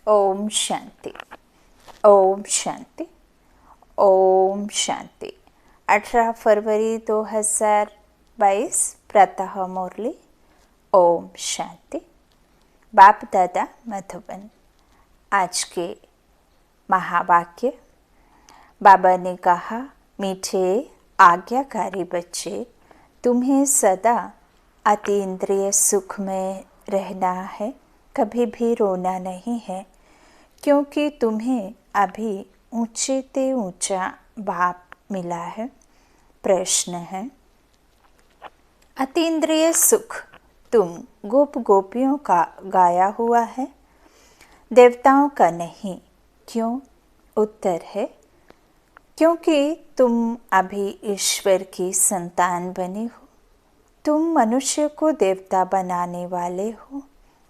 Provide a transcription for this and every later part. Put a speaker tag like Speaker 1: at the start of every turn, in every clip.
Speaker 1: ओम शांति। ओम शांति। ओम शांति। 18 फरवरी 2022 प्रातः मुरली। ओम शांति। बाप दादा मधुबन। आज के महावाक्य। बाबा ने कहा, मीठे आज्ञाकारी बच्चे, तुम्हें सदा अतीन्द्रिय सुख में रहना है, कभी भी रोना नहीं है, क्योंकि तुम्हें अभी ऊंचे ते ऊंचा बाप मिला है। प्रश्न है, अतीन्द्रिय सुख तुम गोप गोपियों का गाया हुआ है, देवताओं का नहीं। क्यों? उत्तर है, क्योंकि तुम अभी ईश्वर की संतान बने हो। तुम मनुष्य को देवता बनाने वाले हो।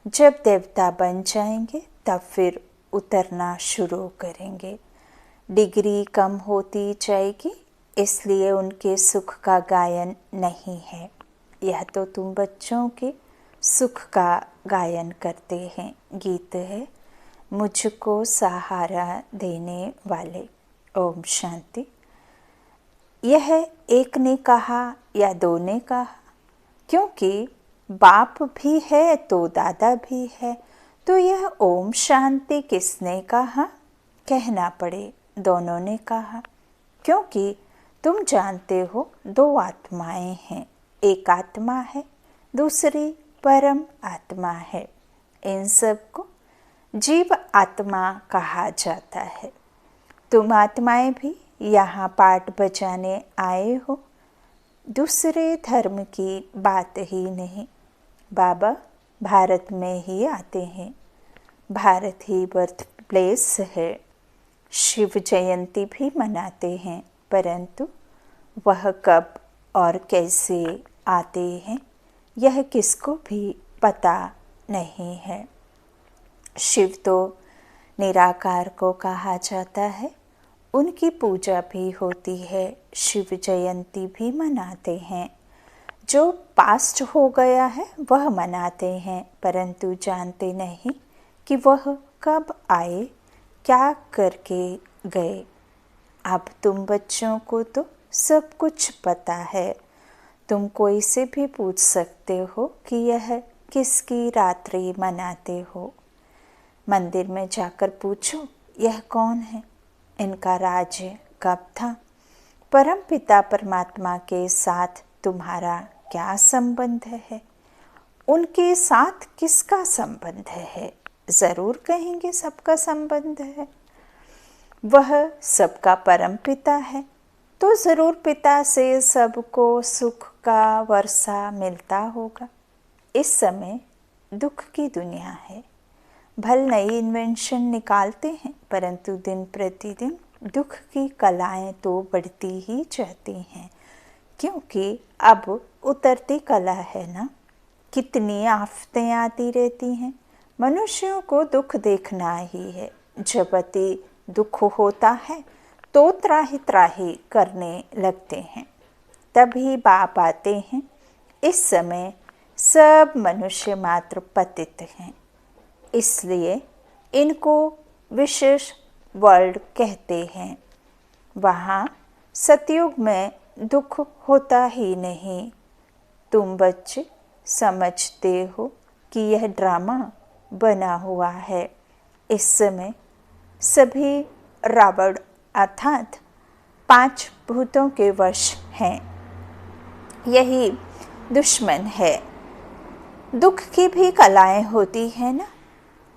Speaker 1: जब देवता बन जाएंगे तब फिर उतरना शुरू करेंगे। डिग्री कम होती जाएगी, इसलिए उनके सुख का गायन नहीं है। यह तो तुम बच्चों के सुख का गायन करते हैं। गीत है, मुझको सहारा देने वाले। ओम शांति। यह एक ने कहा या दो ने कहा? क्योंकि बाप भी है तो दादा भी है, तो यह ओम शांति किसने कहा? कहना पड़े दोनों ने कहा, क्योंकि तुम जानते हो दो आत्माएं हैं। एक आत्मा है, दूसरी परम आत्मा है। इन सब को जीव आत्मा कहा जाता है। तुम आत्माएं भी यहाँ पाठ बजाने आए हो, दूसरे धर्म की बात ही नहीं। बाबा भारत में ही आते हैं, भारत ही बर्थ प्लेस है। शिव जयंती भी मनाते हैं, परंतु वह कब और कैसे आते हैं यह किसको भी पता नहीं है। शिव तो निराकार को कहा जाता है, उनकी पूजा भी होती है, शिव जयंती भी मनाते हैं। जो पास्ट हो गया है वह मनाते हैं, परंतु जानते नहीं कि वह कब आए, क्या करके गए। अब तुम बच्चों को तो सब कुछ पता है। तुम कोई से भी पूछ सकते हो कि यह किसकी रात्रि मनाते हो। मंदिर में जाकर पूछो, यह कौन है, इनका राज्य कब था। परम पिता परमात्मा के साथ तुम्हारा क्या संबंध है? उनके साथ किसका संबंध है? जरूर कहेंगे सबका संबंध है। वह सबका परम पिता है, तो जरूर पिता से सबको सुख का वर्षा मिलता होगा। इस समय दुख की दुनिया है। भल नई इन्वेंशन निकालते हैं, परंतु दिन प्रतिदिन दुख की कलाएं तो बढ़ती ही जाती हैं, क्योंकि अब उतरती कला है ना। कितनी आफतें आती रहती हैं। मनुष्यों को दुख देखना ही है। जब अति दुख होता है तो त्राही त्राही करने लगते हैं, तभी बाप आते हैं। इस समय सब मनुष्य मात्र पतित हैं, इसलिए इनको विशेष वर्ल्ड कहते हैं। वहाँ सतयुग में दुख होता ही नहीं। तुम बच्चे समझते हो कि यह ड्रामा बना हुआ है। इस समय सभी रावण अर्थात 5 भूतों के वश हैं। यही दुश्मन है। दुख की भी कलाएं होती हैं ना।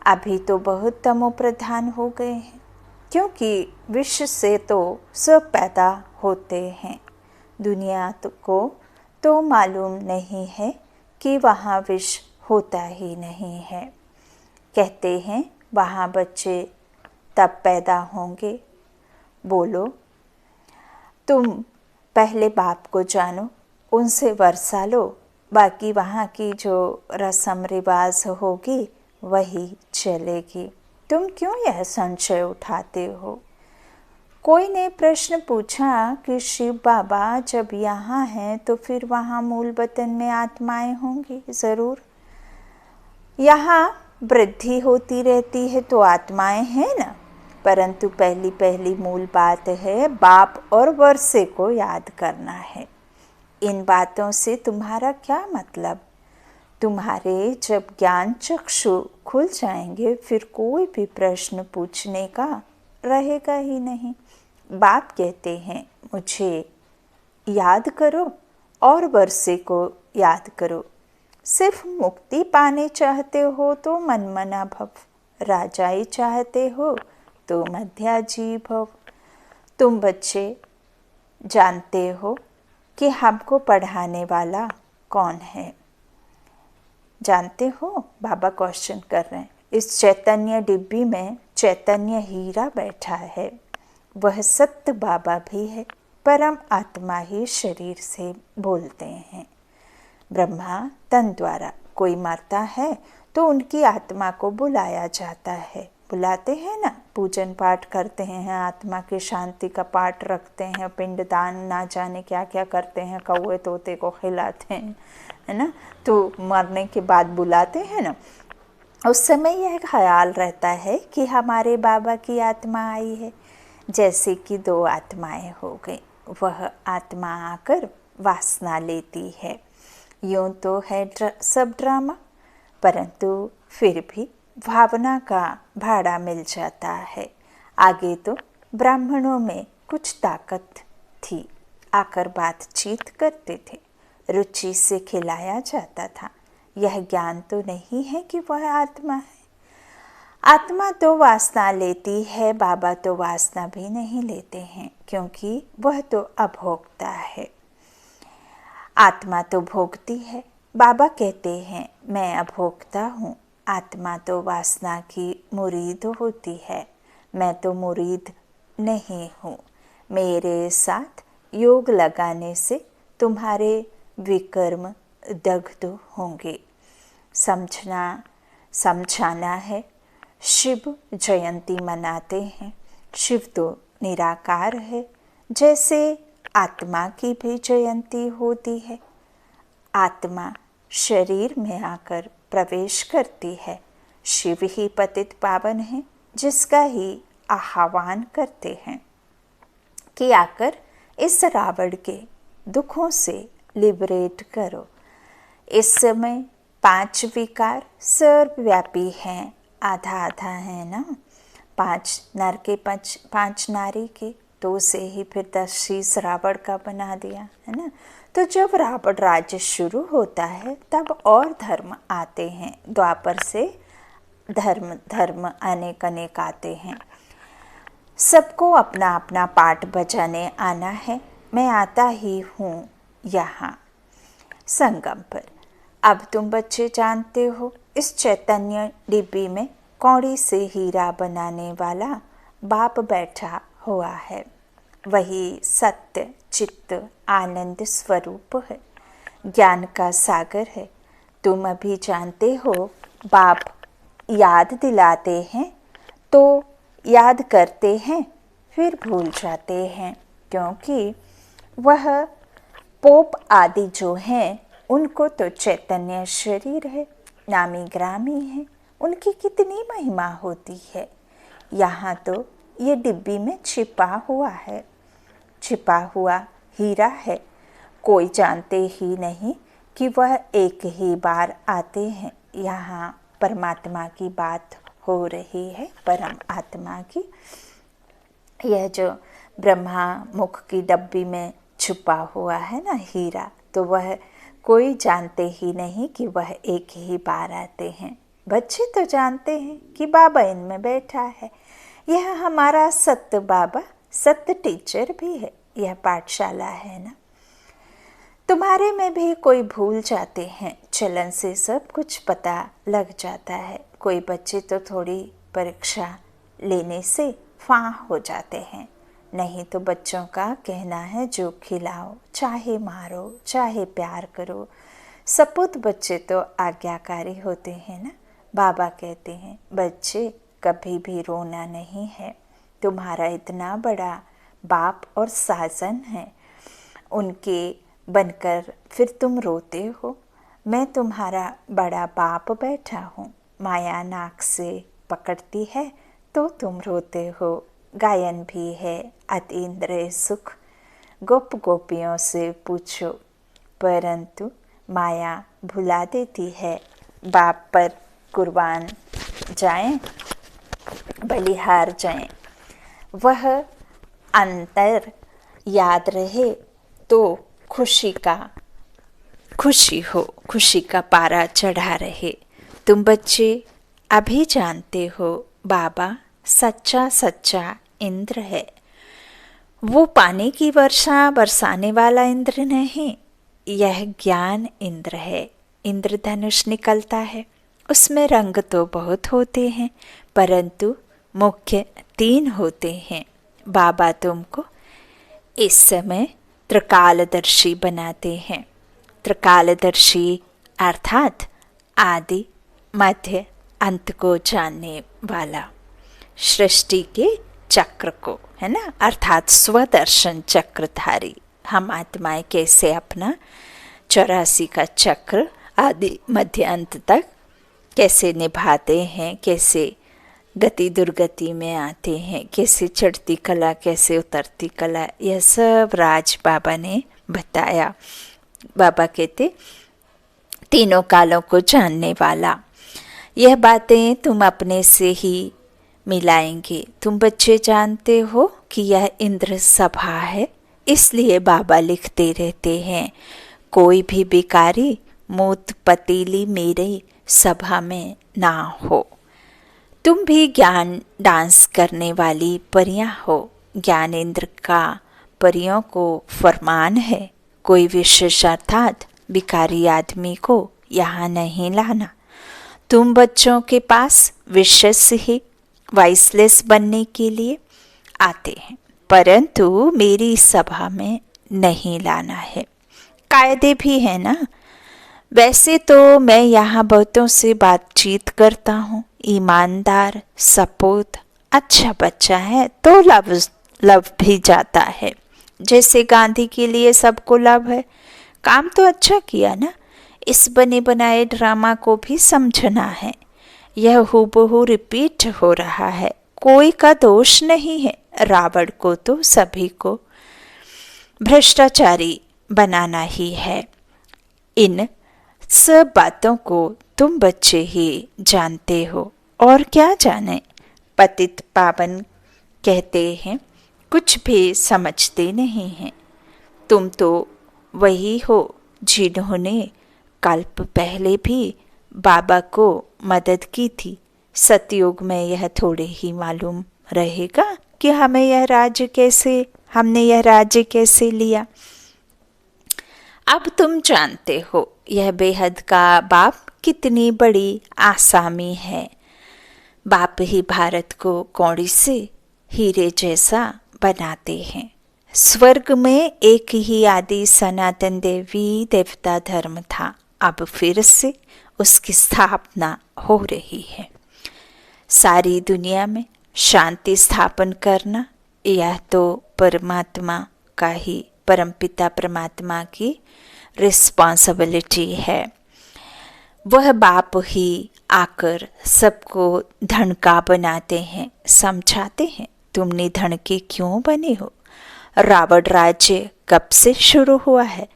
Speaker 1: अभी तो बहुत तमो प्रधान हो गए हैं, क्योंकि विष से तो सब पैदा होते हैं। दुनिया को तो मालूम नहीं है कि वहाँ विष होता ही नहीं है। कहते हैं वहाँ बच्चे तब पैदा होंगे। बोलो, तुम पहले बाप को जानो, उनसे वर्षा लो, बाकी वहाँ की जो रस्म रिवाज होगी वही चलेगी। तुम क्यों यह संशय उठाते हो? कोई ने प्रश्न पूछा कि शिव बाबा जब यहाँ हैं तो फिर वहाँ मूल वतन में आत्माएं होंगी। ज़रूर। यहाँ वृद्धि होती रहती है तो आत्माएं हैं ना, परंतु पहली पहली मूल बात है बाप और वर्षे को याद करना है। इन बातों से तुम्हारा क्या मतलब? तुम्हारे जब ज्ञान चक्षु खुल जाएंगे फिर कोई भी प्रश्न पूछने का रहेगा ही नहीं। बाप कहते हैं मुझे याद करो और वर्षे को याद करो। सिर्फ मुक्ति पाने चाहते हो तो मनमना भव, राजाई चाहते हो तो मध्याजी भव। तुम बच्चे जानते हो कि हमको पढ़ाने वाला कौन है? जानते हो? बाबा क्वेश्चन कर रहे हैं। इस चैतन्य डिब्बी में चैतन्य हीरा बैठा है, वह सत्य बाबा भी है। परम आत्मा ही शरीर से बोलते हैं। ब्रह्मा तन द्वारा कोई मरता है तो उनकी आत्मा को बुलाया जाता है। बुलाते हैं ना, पूजन पाठ करते हैं, आत्मा की शांति का पाठ रखते हैं, पिंडदान ना जाने क्या क्या करते हैं, कौवे तोते को खिलाते हैं, है ना। तो मरने के बाद बुलाते हैं ना, उस समय यह ख्याल रहता है कि हमारे बाबा की आत्मा आई है। जैसे कि दो आत्माएं हो गई, वह आत्मा आकर वासना लेती है। यूँ तो है सब ड्रामा, परंतु फिर भी भावना का भाड़ा मिल जाता है। आगे तो ब्राह्मणों में कुछ ताकत थी, आकर बातचीत करते थे, रुचि से खिलाया जाता था। यह ज्ञान तो नहीं है कि वह आत्मा है। आत्मा तो वासना लेती है, बाबा तो वासना भी नहीं लेते हैं, क्योंकि वह तो अभोक्ता है। आत्मा तो भोगती है। बाबा कहते हैं मैं अभोक्ता हूँ। आत्मा तो वासना की मुरीद होती है, मैं तो मुरीद नहीं हूँ। मेरे साथ योग लगाने से तुम्हारे विकर्म दग्ध होंगे। समझाना है। शिव जयंती मनाते हैं। शिव तो निराकार है, जैसे आत्मा की भी जयंती होती है। आत्मा शरीर में आकर प्रवेश करती है। शिव ही पतित पावन है, जिसका ही आह्वान करते हैं कि आकर इस रावण के दुखों से लिबरेट करो। इस समय 5 विकार सर्वव्यापी हैं, आधा आधा है ना। 5 नर के 5 नारी के, तो से ही फिर 10 रावण का बना दिया, है ना। तो जब रावण राज्य शुरू होता है तब और धर्म आते हैं। द्वापर से धर्म अनेक अनेक आते हैं। सबको अपना अपना पाठ बजाने आना है। मैं आता ही हूँ यहाँ संगम पर। अब तुम बच्चे जानते हो, इस चैतन्य डिब्बी में कौड़ी से हीरा बनाने वाला बाप बैठा हुआ है। वही सत्य चित्त आनंद स्वरूप है, ज्ञान का सागर है। तुम अभी जानते हो, बाप याद दिलाते हैं तो याद करते हैं, फिर भूल जाते हैं, क्योंकि वह पोप आदि जो हैं उनको तो चैतन्य शरीर है, नामी ग्रामी है, उनकी कितनी महिमा होती है। यहाँ तो ये डिब्बी में छिपा हुआ है, छिपा हुआ हीरा है। कोई जानते ही नहीं कि वह एक ही बार आते हैं। यहाँ परमात्मा की बात हो रही है, परम आत्मा की। यह जो ब्रह्मा मुख की डब्बी में छुपा हुआ है ना हीरा, तो वह कोई जानते ही नहीं कि वह एक ही बार आते हैं। बच्चे तो जानते हैं कि बाबा इनमें बैठा है। यह हमारा सत्य बाबा, सत्य टीचर भी है। यह पाठशाला है ना। तुम्हारे में भी कोई भूल जाते हैं, चलन से सब कुछ पता लग जाता है। कोई बच्चे तो थोड़ी परीक्षा लेने से फां हो जाते हैं। नहीं तो बच्चों का कहना है जो खिलाओ, चाहे मारो चाहे प्यार करो। सपूत बच्चे तो आज्ञाकारी होते हैं ना। बाबा कहते हैं बच्चे कभी भी रोना नहीं है। तुम्हारा इतना बड़ा बाप और साजन है, उनके बनकर फिर तुम रोते हो। मैं तुम्हारा बड़ा बाप बैठा हूँ, माया नाक से पकड़ती है तो तुम रोते हो। गायन भी है अतीन्द्रिय सुख, गोप गोपियों से पूछो, परंतु माया भुला देती है। बाप पर कुर्बान जाएं, बलिहार जाएं, वह अंतर याद रहे तो खुशी का पारा चढ़ा रहे। तुम बच्चे अभी जानते हो बाबा सच्चा इंद्र है। वो पानी की वर्षा बरसाने वाला इंद्र नहीं, यह ज्ञान इंद्र है। इंद्रधनुष निकलता है, उसमें रंग तो बहुत होते हैं परंतु मुख्य 3 होते हैं। बाबा तुमको इस समय त्रिकालदर्शी बनाते हैं। त्रिकालदर्शी अर्थात आदि मध्य अंत को जानने वाला, सृष्टि के चक्र को, है ना, अर्थात स्वदर्शन चक्रधारी। हम आत्माएं कैसे अपना 84 का चक्र आदि मध्य अंत तक कैसे निभाते हैं, कैसे गति दुर्गति में आते हैं, कैसे चढ़ती कला कैसे उतरती कला, यह सब राज बाबा ने बताया। बाबा कहते 3 कालों को जानने वाला। यह बातें तुम अपने से ही मिलाएंगे। तुम बच्चे जानते हो कि यह इंद्र सभा है, इसलिए बाबा लिखते रहते हैं, कोई भी भिखारी मूत पतीली मेरे सभा में ना हो। तुम भी ज्ञान डांस करने वाली परियां हो। ज्ञानेंद्र का परियों को फरमान है, कोई विशेष अर्थात भिखारी आदमी को यहाँ नहीं लाना। तुम बच्चों के पास विशेष ही वाइसलेस बनने के लिए आते हैं, परंतु मेरी सभा में नहीं लाना है। कायदे भी है ना। वैसे तो मैं यहाँ बहुतों से बातचीत करता हूँ। ईमानदार, सपूत, अच्छा बच्चा है तो लव भी जाता है। जैसे गांधी के लिए सबको लव है। काम तो अच्छा किया ना। इस बने बनाए ड्रामा को भी समझना है। यह हूबहू रिपीट हो रहा है, कोई का दोष नहीं है। रावण को तो सभी को भ्रष्टाचारी बनाना ही है। इन सब बातों को तुम बच्चे ही जानते हो, और क्या जाने। पतित पावन कहते हैं, कुछ भी समझते नहीं हैं। तुम तो वही हो जिन्होंने कल्प पहले भी बाबा को मदद की थी। सतयुग में यह थोड़े ही मालूम रहेगा कि हमने यह राज्य कैसे लिया। अब तुम जानते हो यह बेहद का बाप कितनी बड़ी आसामी है। बाप ही भारत को कौड़ी से हीरे जैसा बनाते हैं। स्वर्ग में एक ही आदि सनातन देवी देवता धर्म था, अब फिर से उसकी स्थापना हो रही है। सारी दुनिया में शांति स्थापन करना यह तो परमात्मा का ही, परमपिता परमात्मा की रिस्पॉन्सिबिलिटी है। वह बाप ही आकर सबको धन का बनाते हैं, समझाते हैं। तुम निधन के क्यों बने हो? रावण राज्य कब से शुरू हुआ है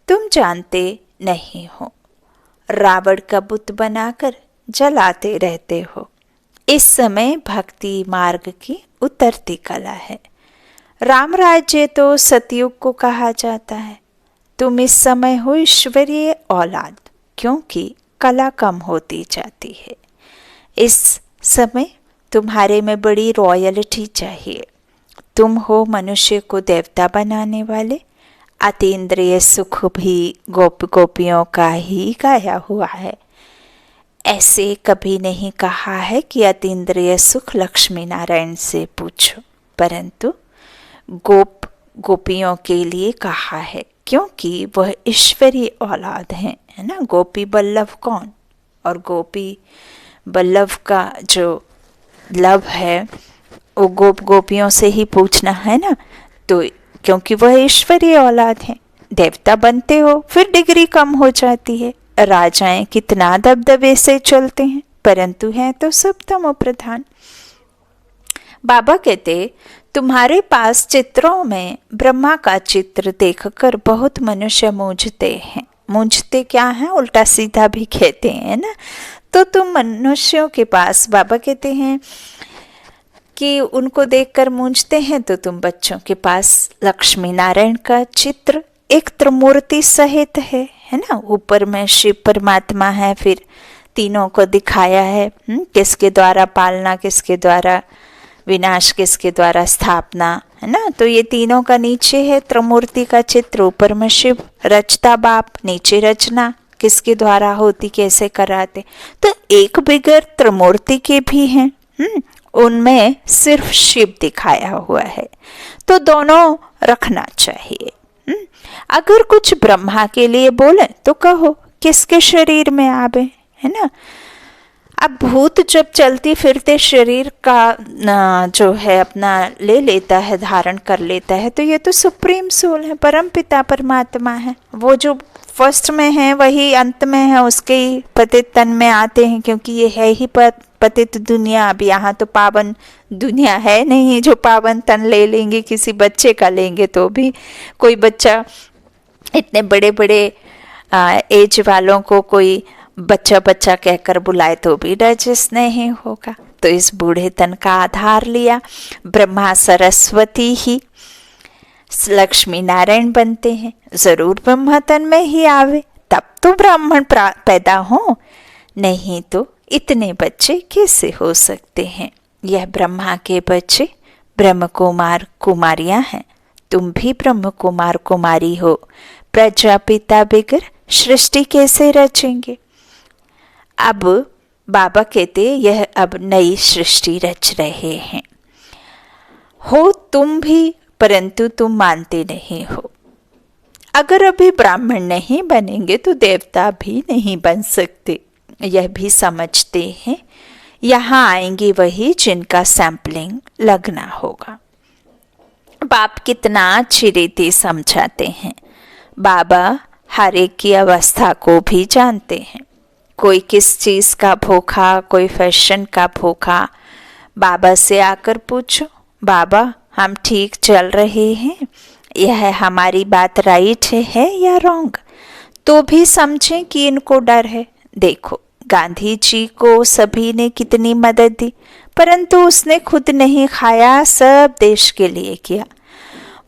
Speaker 1: तुम जानते नहीं हो। रावण का बुत बनाकर जलाते रहते हो। इस समय भक्ति मार्ग की उतरती कला है। राम राज्य तो सतयुग को कहा जाता है। तुम इस समय हो ईश्वरीय औलाद, क्योंकि कला कम होती जाती है। इस समय तुम्हारे में बड़ी रॉयल्टी चाहिए। तुम हो मनुष्य को देवता बनाने वाले। अतीन्द्रिय सुख भी गोप गोपियों का ही गाया हुआ है। ऐसे कभी नहीं कहा है कि अतीन्द्रिय सुख लक्ष्मी नारायण से पूछो, परंतु गोप गोपियों के लिए कहा है, क्योंकि वह ईश्वरीय औलाद हैं, है ना। गोपी बल्लभ कौन? और गोपी बल्लभ का जो लव है वो गोप गोपियों से ही पूछना है ना। तो क्योंकि वह ईश्वरीय औलाद है। देवता बनते हो फिर डिग्री कम हो जाती है। राजाएं कितना दबदबे से चलते हैं, परंतु हैं तो सब तमो प्रधान। बाबा कहते, तुम्हारे पास चित्रों में ब्रह्मा का चित्र देखकर बहुत मनुष्य मूंझते हैं। मूंझते क्या है, उल्टा सीधा भी कहते हैं ना। तो तुम मनुष्यों के पास, बाबा कहते हैं कि उनको देखकर मूंझते हैं, तो तुम बच्चों के पास लक्ष्मी नारायण का चित्र एक त्रिमूर्ति सहित है ना। ऊपर में शिव परमात्मा है, फिर तीनों को दिखाया है, किसके द्वारा पालना, किसके द्वारा विनाश, किसके द्वारा स्थापना, है ना। तो ये तीनों का नीचे है त्रिमूर्ति का चित्र, ऊपर में शिव, रचता बाप, नीचे रचना किसके द्वारा होती, कैसे कराते। तो एक बिगर त्रिमूर्ति के भी हैं, उनमें सिर्फ शिव दिखाया हुआ है। तो दोनों रखना चाहिए। अगर कुछ ब्रह्मा के लिए बोले तो कहो किसके शरीर में आवे, है ना। अब भूत जब चलती फिरते शरीर का जो है अपना ले लेता है, धारण कर लेता है, तो ये तो सुप्रीम सोल है, परम पिता परमात्मा है। वो जो फर्स्ट में है वही अंत में है, उसके ही पतित तन में आते हैं, क्योंकि ये है ही पतित दुनिया। अब यहाँ तो पावन दुनिया है नहीं जो पावन तन ले लेंगे। किसी बच्चे का लेंगे तो भी कोई बच्चा, इतने बड़े बड़े एज वालों को कोई बच्चा बच्चा कहकर बुलाए तो भी डाइजेस्ट नहीं होगा। तो इस बूढ़े तन का आधार लिया। ब्रह्मा सरस्वती ही लक्ष्मी नारायण बनते हैं, जरूर ब्रह्मा तन में ही आवे, तब तो ब्राह्मण पैदा हो, नहीं तो इतने बच्चे कैसे हो सकते हैं। यह ब्रह्मा के बच्चे ब्रह्म कुमार कुमारियां हैं। तुम भी ब्रह्म कुमार कुमारी हो। प्रजापिता बिगर सृष्टि कैसे रचेंगे। अब बाबा कहते यह अब नई सृष्टि रच रहे हैं। हो तुम भी, परंतु तुम मानते नहीं हो। अगर अभी ब्राह्मण नहीं बनेंगे तो देवता भी नहीं बन सकते, यह भी समझते हैं। यहाँ आएंगे वही जिनका सैंपलिंग लगना होगा। बाप कितना अच्छी रीति समझाते हैं। बाबा हर एक की अवस्था को भी जानते हैं। कोई किस चीज का भूखा, कोई फैशन का भूखा, बाबा से आकर पूछो, बाबा हम ठीक चल रहे हैं, यह हमारी बात राइट है या रॉन्ग। तो भी समझें कि इनको डर है। देखो गांधी जी को सभी ने कितनी मदद दी, परंतु उसने खुद नहीं खाया, सब देश के लिए किया।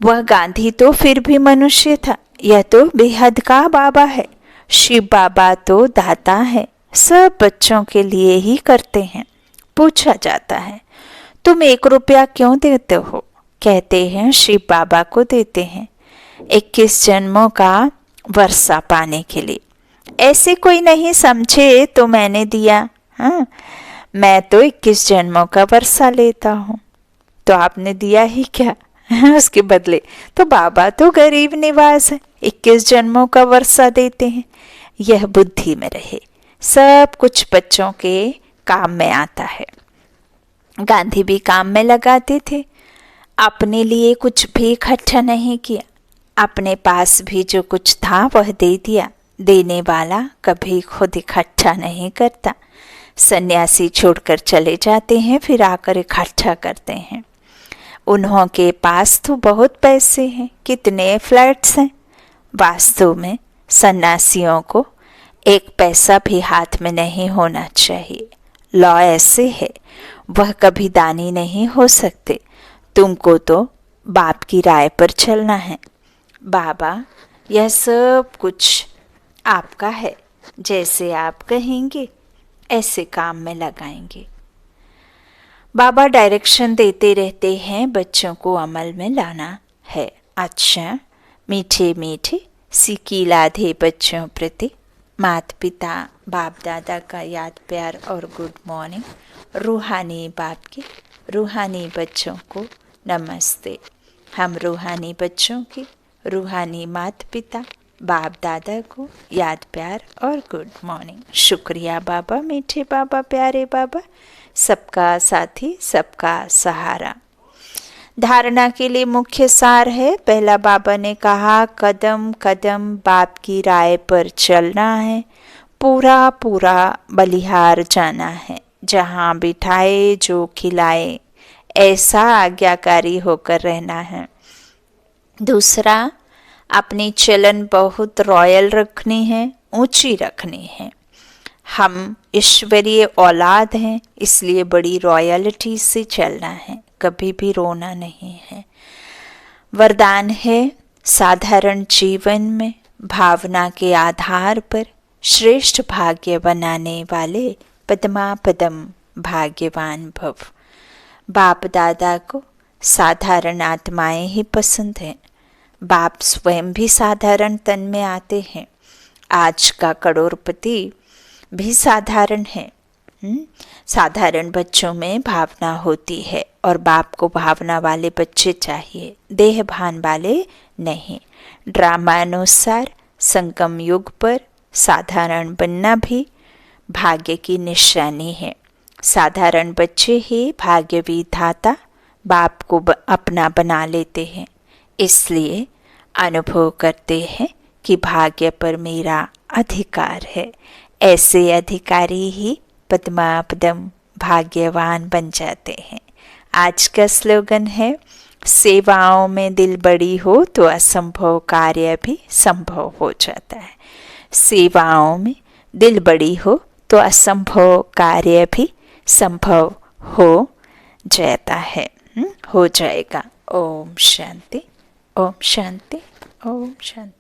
Speaker 1: वह गांधी तो फिर भी मनुष्य था। यह तो बेहद का बाबा है। शिव बाबा तो दाता है, सब बच्चों के लिए ही करते हैं। पूछा जाता है तुम 1 रुपया क्यों देते हो, कहते हैं शिव बाबा को देते हैं 21 जन्मों का वर्षा पाने के लिए। ऐसे कोई नहीं समझे तो मैंने दिया, हाँ मैं तो 21 जन्मों का वर्षा लेता हूँ। तो आपने दिया ही क्या उसके बदले। तो बाबा तो गरीब निवास है, 21 जन्मों का वर्षा देते हैं। यह बुद्धि में रहे, सब कुछ बच्चों के काम में आता है। गांधी भी काम में लगाते थे, अपने लिए कुछ भी इकट्ठा नहीं किया, अपने पास भी जो कुछ था वह दे दिया। देने वाला कभी खुद इकट्ठा नहीं करता। सन्यासी छोड़कर चले जाते हैं, फिर आकर इकट्ठा करते हैं। उन्हों के पास तो बहुत पैसे हैं, कितने फ्लैट्स हैं। वास्तव में सन्यासियों को 1 पैसा भी हाथ में नहीं होना चाहिए। लॉ ऐसे है, वह कभी दानी नहीं हो सकते। तुमको तो बाप की राय पर चलना है। बाबा यह सब कुछ आपका है, जैसे आप कहेंगे ऐसे काम में लगाएंगे। बाबा डायरेक्शन देते रहते हैं, बच्चों को अमल में लाना है। अच्छा मीठे मीठे सीखी लाधे बच्चों प्रति माता पिता बाप दादा का याद प्यार और गुड मॉर्निंग। रूहानी बाप के रूहानी बच्चों को नमस्ते। हम रूहानी बच्चों के रूहानी माता पिता बाप दादा को याद प्यार और गुड मॉर्निंग। शुक्रिया बाबा, मीठे बाबा, प्यारे बाबा, सबका साथी सबका सहारा। धारणा के लिए मुख्य सार है। पहला बाबा ने कहा कदम कदम बाप की राय पर चलना है, पूरा पूरा बलिहार जाना है, जहाँ बिठाए जो खिलाए, ऐसा आज्ञाकारी होकर रहना है। दूसरा, अपनी चलन बहुत रॉयल रखनी है, ऊंची रखनी है। हम ईश्वरीय औलाद हैं, इसलिए बड़ी रॉयल्टी से चलना है, कभी भी रोना नहीं है। वरदान है, साधारण जीवन में भावना के आधार पर श्रेष्ठ भाग्य बनाने वाले पद्मापदम भाग्यवान भव। बाप दादा को साधारण आत्माएं ही पसंद हैं। बाप स्वयं भी साधारण तन में आते हैं। आज का करोड़पति भी साधारण है। साधारण बच्चों में भावना होती है और बाप को भावना वाले बच्चे चाहिए, देह भान वाले नहीं। ड्रामानुसार संगम युग पर साधारण बनना भी भाग्य की निशानी है। साधारण बच्चे ही भाग्य विधाता बाप को अपना बना लेते हैं, इसलिए अनुभव करते हैं कि भाग्य पर मेरा अधिकार है। ऐसे अधिकारी ही पद्मापदम भाग्यवान बन जाते हैं। आज का स्लोगन है, सेवाओं में दिल बड़ी हो तो असंभव कार्य भी संभव हो जाता है। सेवाओं में दिल बड़ी हो तो असंभव कार्य भी संभव हो जाता है, हो जाएगा। ओम शांति, ओम शांति, ओम शांति।